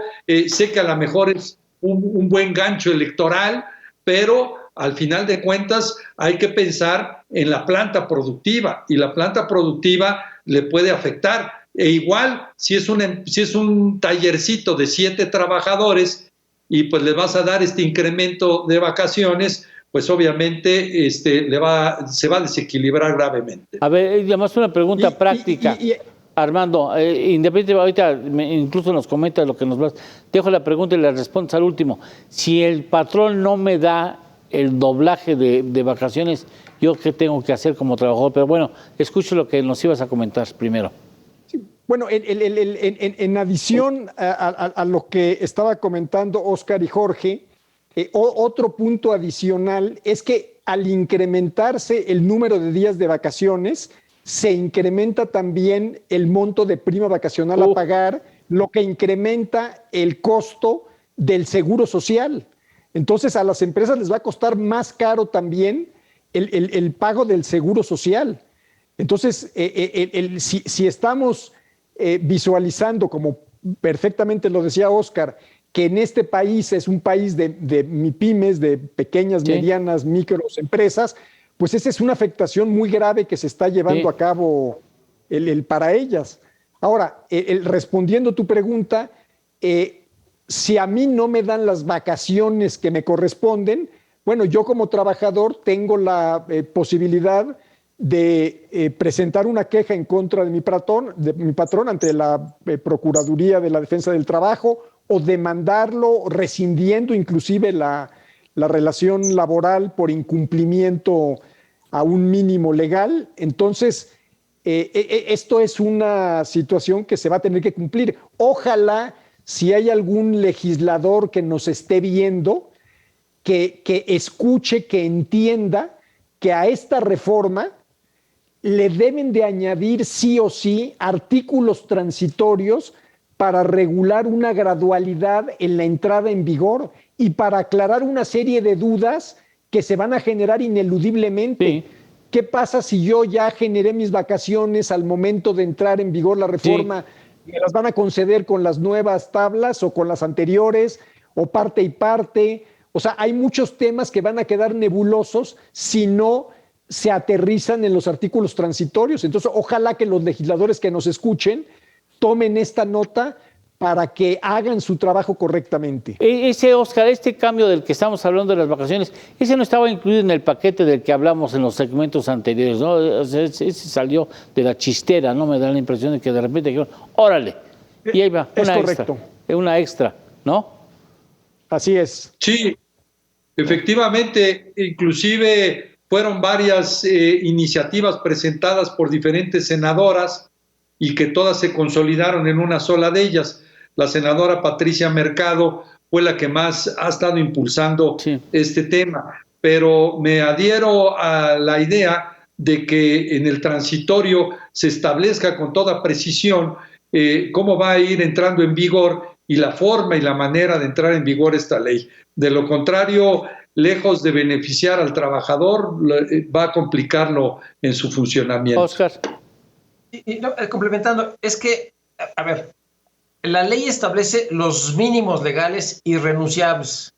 Speaker 5: sé que a lo mejor es un buen gancho electoral, pero al final de cuentas hay que pensar en la planta productiva, y la planta productiva le puede afectar. E igual, si es un tallercito de 7 trabajadores y pues le vas a dar este incremento de vacaciones, pues obviamente se va a desequilibrar gravemente.
Speaker 2: A ver, además una pregunta práctica. Armando, independientemente, ahorita incluso nos comenta lo que nos vas. Dejo la pregunta y la respondes al último. Si el patrón no me da el doblaje de vacaciones, ¿yo qué tengo que hacer como trabajador? Pero bueno, escucho lo que nos ibas a comentar primero.
Speaker 3: Sí, bueno, en adición a lo que estaba comentando Óscar y Jorge, otro punto adicional es que al incrementarse el número de días de vacaciones, se incrementa también el monto de prima vacacional a pagar, lo que incrementa el costo del seguro social. Entonces a las empresas les va a costar más caro también el pago del seguro social. Entonces, si estamos visualizando, como perfectamente lo decía Óscar, que en este país es un país de MIPYMES, de pequeñas, medianas, micros empresas, pues esa es una afectación muy grave que se está llevando a cabo para ellas. Ahora, respondiendo tu pregunta, si a mí no me dan las vacaciones que me corresponden, bueno, yo como trabajador tengo la posibilidad de presentar una queja en contra de mi patrón ante la Procuraduría de la Defensa del Trabajo, o demandarlo rescindiendo inclusive la relación laboral por incumplimiento a un mínimo legal. Entonces, esto es una situación que se va a tener que cumplir. Ojalá, si hay algún legislador que nos esté viendo, que escuche, que entienda que a esta reforma le deben de añadir sí o sí artículos transitorios para regular una gradualidad en la entrada en vigor y para aclarar una serie de dudas que se van a generar ineludiblemente. Sí. ¿Qué pasa si yo ya generé mis vacaciones al momento de entrar en vigor la reforma? Sí. ¿Me las van a conceder con las nuevas tablas o con las anteriores o parte y parte? O sea, hay muchos temas que van a quedar nebulosos si no se aterrizan en los artículos transitorios. Entonces, ojalá que los legisladores que nos escuchen tomen esta nota para que hagan su trabajo correctamente.
Speaker 2: Óscar, este cambio del que estamos hablando de las vacaciones, ese no estaba incluido en el paquete del que hablamos en los segmentos anteriores, ¿no? O sea, ese salió de la chistera, ¿no? Me da la impresión de que de repente dijeron, órale, y ahí va,
Speaker 3: una extra,
Speaker 2: ¿no?
Speaker 3: Así es.
Speaker 5: Sí, Efectivamente, inclusive fueron varias iniciativas presentadas por diferentes senadoras y que todas se consolidaron en una sola de ellas. La senadora Patricia Mercado fue la que más ha estado impulsando este tema, pero me adhiero a la idea de que en el transitorio se establezca con toda precisión cómo va a ir entrando en vigor y la forma y la manera de entrar en vigor esta ley. De lo contrario, lejos de beneficiar al trabajador, va a complicarlo en su funcionamiento.
Speaker 2: Óscar.
Speaker 4: Complementando, es que, a ver, la ley establece los mínimos legales irrenunciables.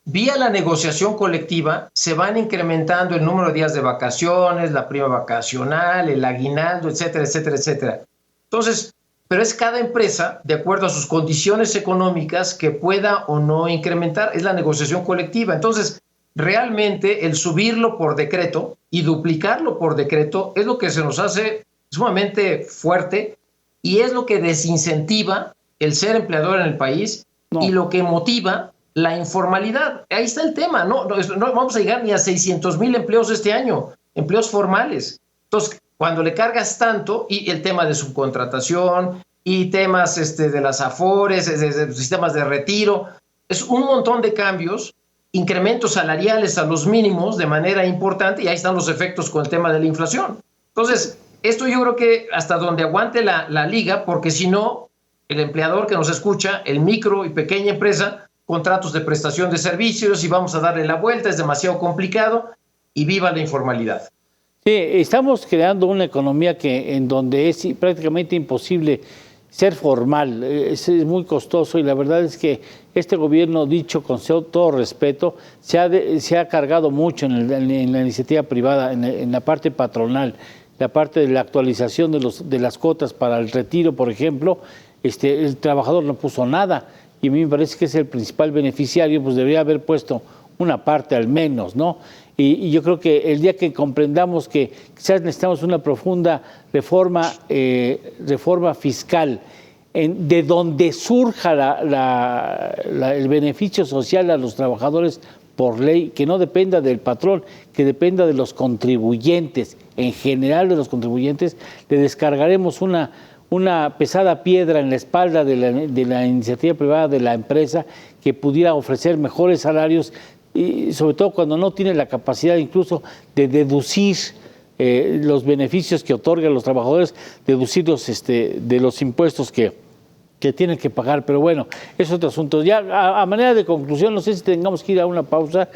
Speaker 4: Vía la negociación colectiva se van incrementando el número de días de vacaciones, la prima vacacional, el aguinaldo, etcétera, etcétera, etcétera. Entonces, pero es cada empresa, de acuerdo a sus condiciones económicas, que pueda o no incrementar, es la negociación colectiva. Entonces, realmente el subirlo por decreto y duplicarlo por decreto es lo que se nos hace sumamente fuerte y es lo que desincentiva el ser empleador en el país y lo que motiva la informalidad. Ahí está el tema, no vamos a llegar ni a 600,000 empleos este año, empleos formales. Entonces, cuando le cargas tanto, y el tema de subcontratación, y temas de las afores, de sistemas de retiro, es un montón de cambios, incrementos salariales a los mínimos de manera importante, y ahí están los efectos con el tema de la inflación. Entonces, esto yo creo que hasta donde aguante la liga, porque si no, el empleador que nos escucha, el micro y pequeña empresa, contratos de prestación de servicios y vamos a darle la vuelta, es demasiado complicado y viva la informalidad.
Speaker 2: Sí, estamos creando una economía en donde es prácticamente imposible ser formal, es muy costoso y la verdad es que este gobierno, dicho con todo respeto, se ha cargado mucho en la iniciativa privada, en la parte patronal, la parte de la actualización de las cuotas para el retiro, por ejemplo, el trabajador no puso nada y a mí me parece que es el principal beneficiario, pues debería haber puesto una parte al menos, ¿no? Y yo creo que el día que comprendamos que quizás necesitamos una profunda reforma fiscal, de donde surja el beneficio social a los trabajadores por ley, que no dependa del patrón, que dependa de los contribuyentes, en general de los contribuyentes, le descargaremos una pesada piedra en la espalda de la iniciativa privada de la empresa que pudiera ofrecer mejores salarios y sobre todo cuando no tiene la capacidad incluso de deducir los beneficios que otorga a los trabajadores, deducirlos de los impuestos que tienen que pagar. Pero bueno, es otro asunto. Ya a manera de conclusión, no sé si tengamos que ir a una pausa.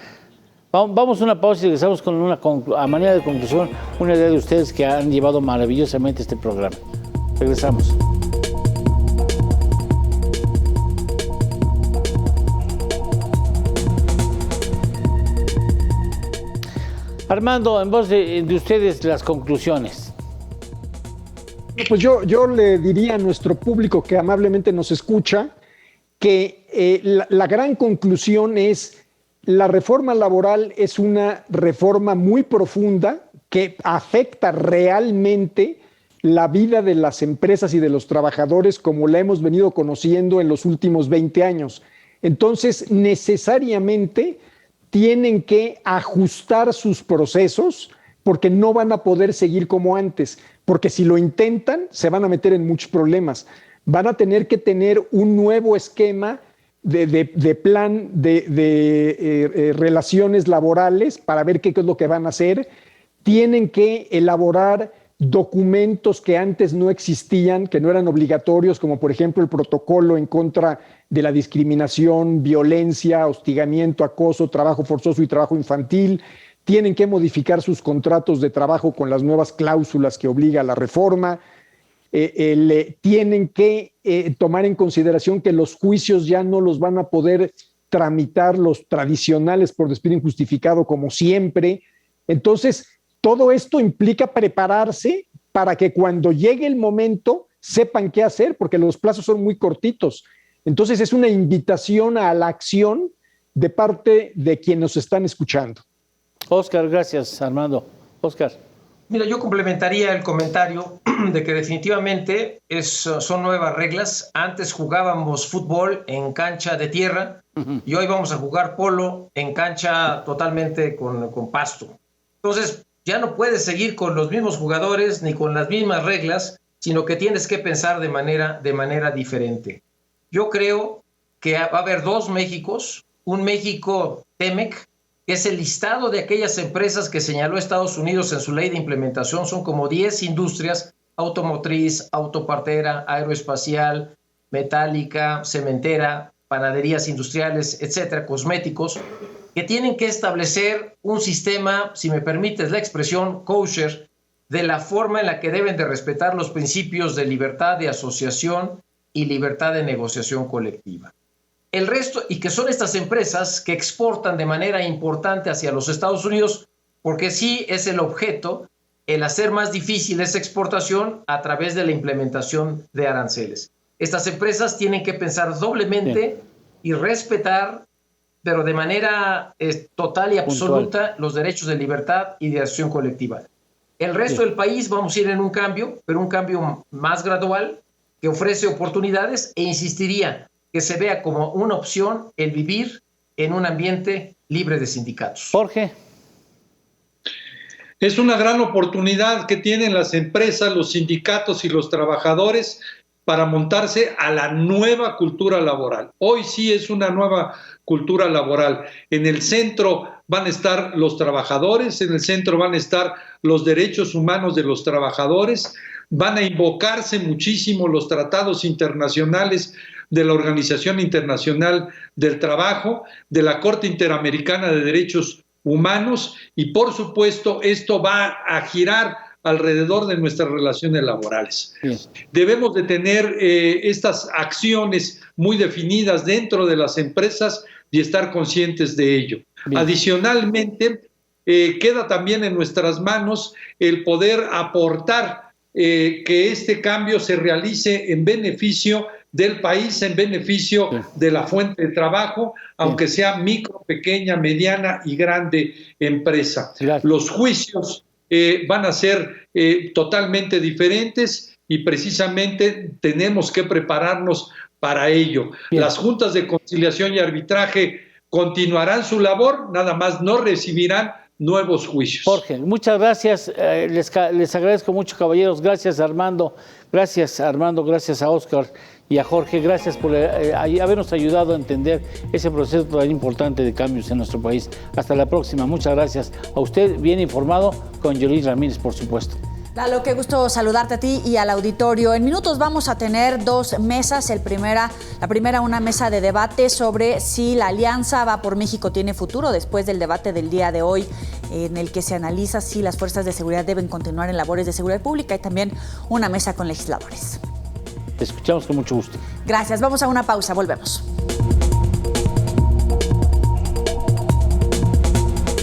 Speaker 2: Vamos a una pausa y regresamos con a manera de conclusión una idea de ustedes que han llevado maravillosamente este programa. Regresamos. Armando, en voz de ustedes, las conclusiones.
Speaker 3: Pues yo le diría a nuestro público que amablemente nos escucha que la gran conclusión es la reforma laboral es una reforma muy profunda que afecta realmente la vida de las empresas y de los trabajadores como la hemos venido conociendo en los últimos 20 años. Entonces, necesariamente tienen que ajustar sus procesos porque no van a poder seguir como antes, porque si lo intentan se van a meter en muchos problemas. Van a tener que tener un nuevo esquema de plan de relaciones laborales para ver qué es lo que van a hacer. Tienen que elaborar documentos que antes no existían, que no eran obligatorios, como por ejemplo el protocolo en contra de la discriminación, violencia, hostigamiento, acoso, trabajo forzoso y trabajo infantil. Tienen que modificar sus contratos de trabajo con las nuevas cláusulas que obliga la reforma. Tienen que tomar en consideración que los juicios ya no los van a poder tramitar los tradicionales por despido injustificado como siempre. Entonces, todo esto implica prepararse para que cuando llegue el momento sepan qué hacer, porque los plazos son muy cortitos. Entonces es una invitación a la acción de parte de quienes nos están escuchando.
Speaker 2: Óscar, gracias, Armando. Óscar.
Speaker 4: Mira, yo complementaría el comentario de que definitivamente son nuevas reglas. Antes jugábamos fútbol en cancha de tierra y hoy vamos a jugar polo en cancha totalmente con pasto. Entonces, ya no puedes seguir con los mismos jugadores ni con las mismas reglas, sino que tienes que pensar de manera diferente. Yo creo que va a haber dos Méxicos, un México TEMEC, que es el listado de aquellas empresas que señaló Estados Unidos en su ley de implementación. Son como 10 industrias: automotriz, autopartera, aeroespacial, metálica, cementera, panaderías industriales, etcétera, cosméticos, que tienen que establecer un sistema, si me permites la expresión, kosher, de la forma en la que deben de respetar los principios de libertad de asociación y libertad de negociación colectiva. El resto, y que son estas empresas que exportan de manera importante hacia los Estados Unidos, porque sí es el objeto el hacer más difícil esa exportación a través de la implementación de aranceles. Estas empresas tienen que pensar doblemente y respetar, pero de manera total y absoluta, los derechos de libertad y de acción colectiva. El resto del país vamos a ir en un cambio, pero un cambio más gradual, que ofrece oportunidades, e insistiría que se vea como una opción el vivir en un ambiente libre de sindicatos.
Speaker 2: Jorge.
Speaker 5: Es una gran oportunidad que tienen las empresas, los sindicatos y los trabajadores para montarse a la nueva cultura laboral. Hoy sí es una nueva cultura laboral. En el centro van a estar los trabajadores, en el centro van a estar los derechos humanos de los trabajadores, van a invocarse muchísimo los tratados internacionales de la Organización Internacional del Trabajo, de la Corte Interamericana de Derechos Humanos, y por supuesto esto va a girar alrededor de nuestras relaciones laborales. Bien. Debemos de tener estas acciones muy definidas dentro de las empresas y estar conscientes de ello. Bien. Adicionalmente, queda también en nuestras manos el poder aportar que este cambio se realice en beneficio del país, en beneficio de la fuente de trabajo, aunque sea micro, pequeña, mediana y grande empresa. Gracias. Los juicios van a ser totalmente diferentes y precisamente tenemos que prepararnos para ello. Bien. Las juntas de conciliación y arbitraje continuarán su labor, nada más no recibirán nuevos juicios.
Speaker 2: Jorge, muchas gracias. Les agradezco mucho, caballeros. Gracias, Armando. Gracias a Óscar y a Jorge. Gracias por habernos ayudado a entender ese proceso tan importante de cambios en nuestro país. Hasta la próxima. Muchas gracias a usted, bien informado, con Yolín Ramírez, por supuesto.
Speaker 1: Lalo, qué gusto saludarte a ti y al auditorio. En minutos vamos a tener dos mesas. La primera, una mesa de debate sobre si la Alianza Va por México tiene futuro, después del debate del día de hoy, en el que se analiza si las fuerzas de seguridad deben continuar en labores de seguridad pública, y también una mesa con legisladores.
Speaker 2: Te escuchamos con mucho gusto.
Speaker 1: Gracias. Vamos a una pausa. Volvemos.